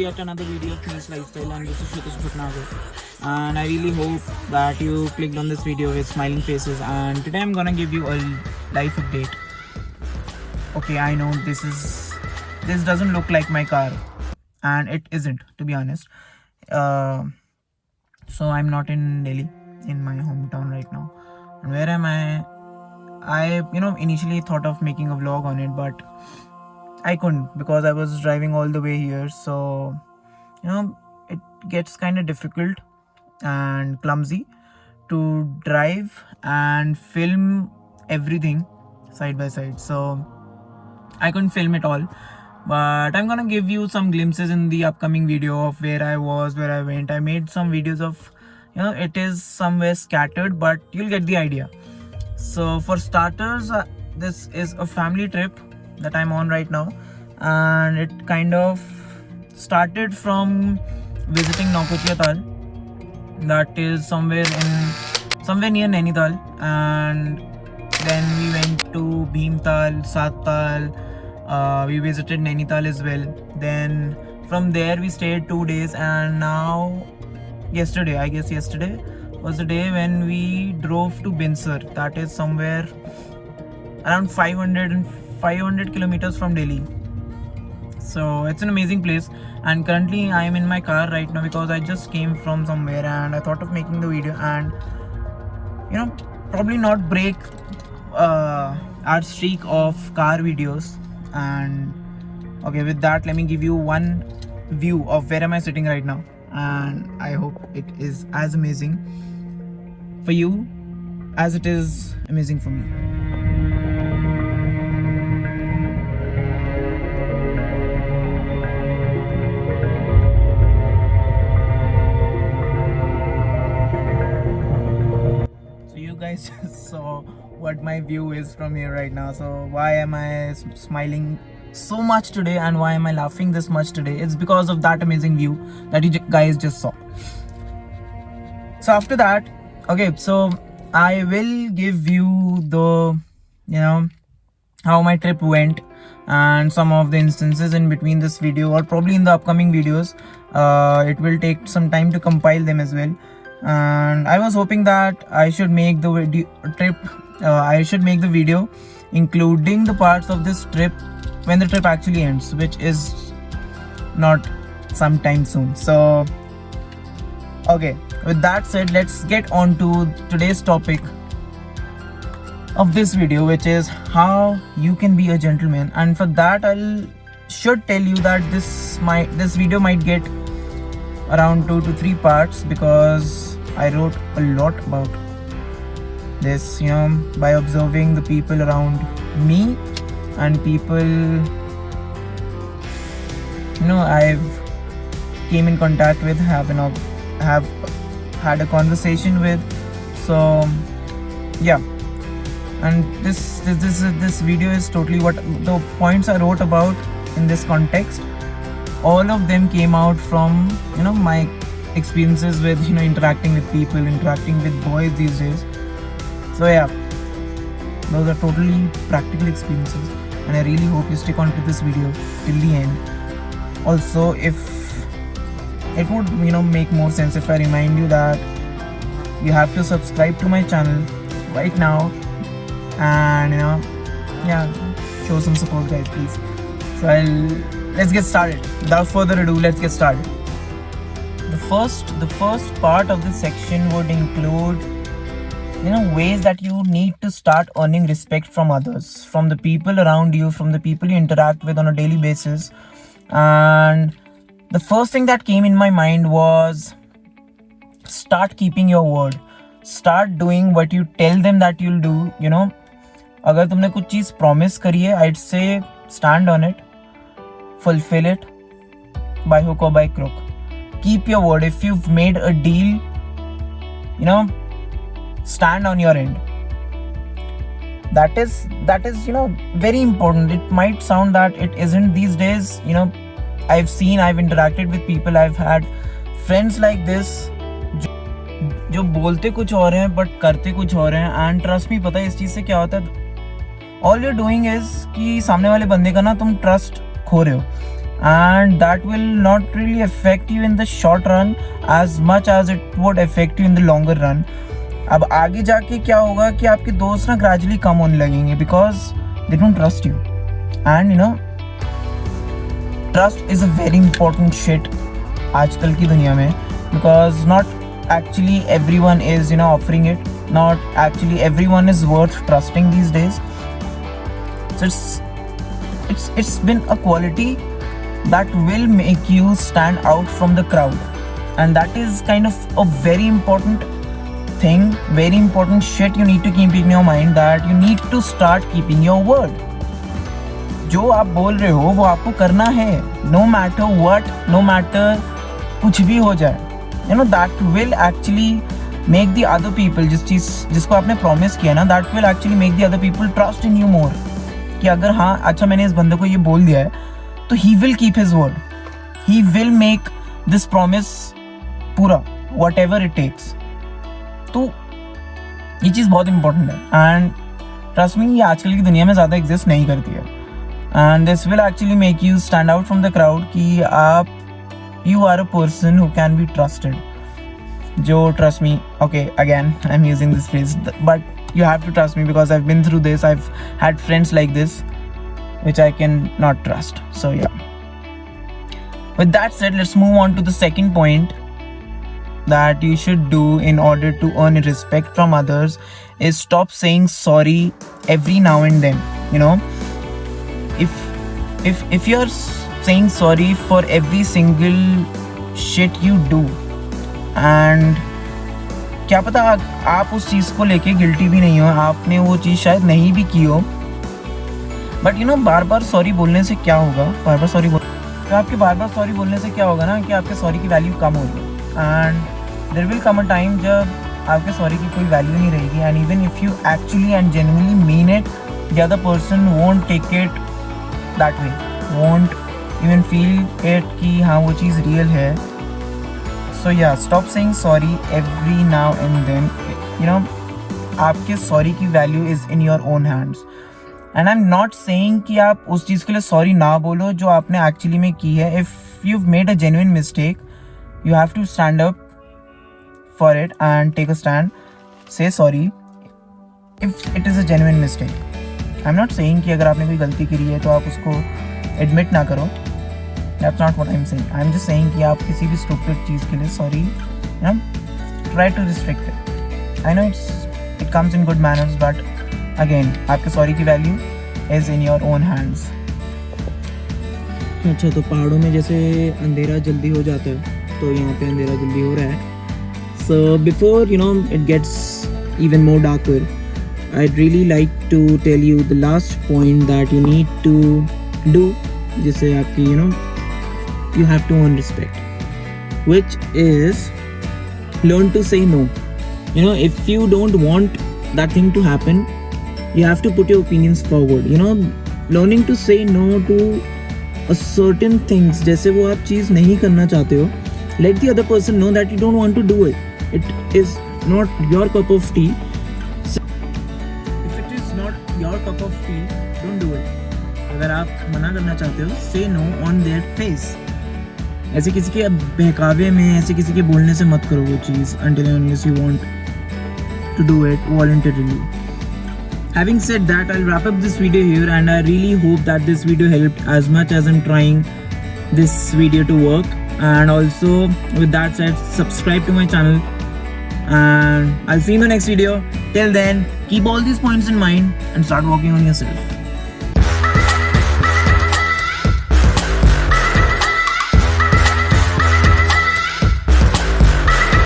yet another video of Me's Lifestyle, and this is Hitesh Bhatnagar. And I really hope that you clicked on this video with smiling faces. And today I'm gonna give you a life update. Okay, I know this doesn't look like my car, and it isn't, to be honest. So I'm not in Delhi, in my hometown right now. And where am I? I initially thought of making a vlog on it, but I couldn't because I was driving all the way here. So it gets kind of difficult and clumsy to drive and film everything side by side. So I couldn't film it all, but I'm gonna give you some glimpses in the upcoming video of where I was, where I went. I made some videos of it is somewhere scattered, but you'll get the idea. So for starters, this is a family trip that I'm on right now, and it kind of started from visiting Naukochia Tal, that is somewhere near Nainital, and then we went to Bhimtal, Sattal. We visited Nainital as well. Then from there we stayed 2 days, and now yesterday was the day when we drove to Binsar. That is somewhere around 500 kilometers from Delhi. So it's an amazing place, and currently I am in my car right now because I just came from somewhere and I thought of making the video and probably not break our streak of car videos. And okay, with that, let me give you one view of where am I sitting right now, and I hope it is as amazing for you as it is amazing for me. So you guys just saw what my view is from here right now. So why am I smiling so much today, and why am I laughing this much today? It's because of that amazing view that you guys just saw. So after that, okay, so I will give you the how my trip went and some of the instances in between this video, or probably in the upcoming videos. It will take some time to compile them as well, and I was hoping that I should make the video including the parts of this trip when the trip actually ends, which is not sometime soon. So okay, with that said, let's get on to today's topic of this video, which is how you can be a gentleman. And for that, should tell you that this video might get around 2 to 3 parts, because I wrote a lot about this, by observing the people around me and people I've came in contact with, have had a conversation with. So yeah, and this video is totally what the points I wrote about in this context. All of them came out from my experiences with interacting with people, interacting with boys these days. So yeah, those are totally practical experiences, and I really hope you stick on to this video till the end. Also, if it would make more sense if I remind you that you have to subscribe to my channel right now, and show some support, guys, please. So let's get started. Without further ado, let's get started. The first part of this section would include ways that you need to start earning respect from others, from the people around you, from the people you interact with on a daily basis. And the first thing that came in my mind was, start keeping your word. Start doing what you tell them that you'll do. अगर तुमने कुछ चीज promise करी है, I'd say stand on it, fulfill it, by hook or by crook. Keep your word. If you've made a deal, stand on your end. That is very important. It might sound that it isn't these days. I've interacted with people, I've had friends like this जो बोलते कुछ और हैं but करते कुछ और हैं. And trust me, पता है इस चीज से क्या होता है? ऑल यू डूइंग इज कि सामने वाले बंदे का तुम ट्रस्ट खो रहे हो. and that will not really affect you in the short run as much as it would affect you in the longer run. अब आगे जाके क्या होगा कि आपके दोस्त ना ग्रेजुअली कम होने लगेंगे because they don't trust you. And you know trust is a very important shit आजकल की दुनिया में, because not actually everyone is offering it, not actually everyone is worth trusting these days. So it's been a quality that will make you stand out from the crowd, and that is kind of a very important thing, very important shit you need to keep in your mind, that you need to start keeping your word. जो आप बोल रहे हो वो आपको करना है, no matter what, no matter कुछ भी हो जाए. That will actually make the other people, जिसको आपने प्रॉमिस किया ना, that will actually make the other people trust in you more. कि अगर हाँ अच्छा मैंने इस बंदे को ये बोल दिया है तो he will keep his word, he will make this promise पूरा whatever it takes. तो ये चीज़ बहुत इंपॉर्टेंट है, एंड ट्रस्ट मी ये आजकल की दुनिया में ज़्यादा एग्जिस्ट नहीं करती है. And this will actually make you stand out from the crowd कि आप you are a person who can be trusted. Jo, trust me. Okay, again I'm using this phrase, but you have to trust me because I've been through this. I've had friends like this which I can not trust. So yeah, with that said, let's move on to the second point that you should do in order to earn respect from others is stop saying sorry every now and then. If you're saying sorry for every single shit you do, and क्या पता आप उस चीज़ को लेके guilty भी नहीं हो, आपने वो चीज़ शायद नहीं भी की हो, बट बार बार सॉरी बोलने से क्या होगा, आपके बार बार सॉरी बोलने से क्या होगा ना कि आपके सॉरी की वैल्यू कम होगी, and there will come a time जब आपके सॉरी की कोई वैल्यू नहीं रहेगी. And even if you actually and genuinely mean it, the other person won't take it that way, won't even feel it कि हाँ वो चीज़ real है. So yeah, stop saying sorry every now and then. आपके sorry की value is in your own hands. And I'm not saying कि आप उस चीज़ के लिए sorry ना बोलो जो आपने actually में की है. If you've made a genuine mistake, you have to stand up for it and take a stand. Say sorry if it is a genuine mistake. I'm not saying कि अगर आपने कोई गलती करी है तो आप उसको admit ना करो. That's not what I'm saying. I'm just saying कि आप किसी भी stupid चीज़ के लिए sorry, try to restrict it. I know it comes in good manners, but again, आपके sorry की value is in your own hands. अच्छा, तो पहाड़ों में जैसे अंधेरा जल्दी हो जाता है, तो यहाँ पे अंधेरा जल्दी हो रहा है. So before it gets even more darker, I'd really like to tell you the last point that you need to do, जिससे आपकी you have to earn respect, which is learn to say no. If you don't want that thing to happen, you have to put your opinions forward. Learning to say no to a certain things, जैसे वो आप चीज़ नहीं करना चाहते हो, let the other person know that you don't want to do it. It is not your cup of tea. If it is not your cup of tea, don't do it. अगर आप मना करना चाहते हो, say no on their face. ऐसे किसी के बहकावे में, ऐसे किसी के बोलने से मत करो वो चीज़, until unless you want to do it voluntarily. Having said that, I'll wrap up this video here, and I really hope that this video helped as much as I'm trying this video to work. And also, with that said, subscribe to my channel, and I'll see you in the next video. Till then, keep all these points in mind and start working on yourself.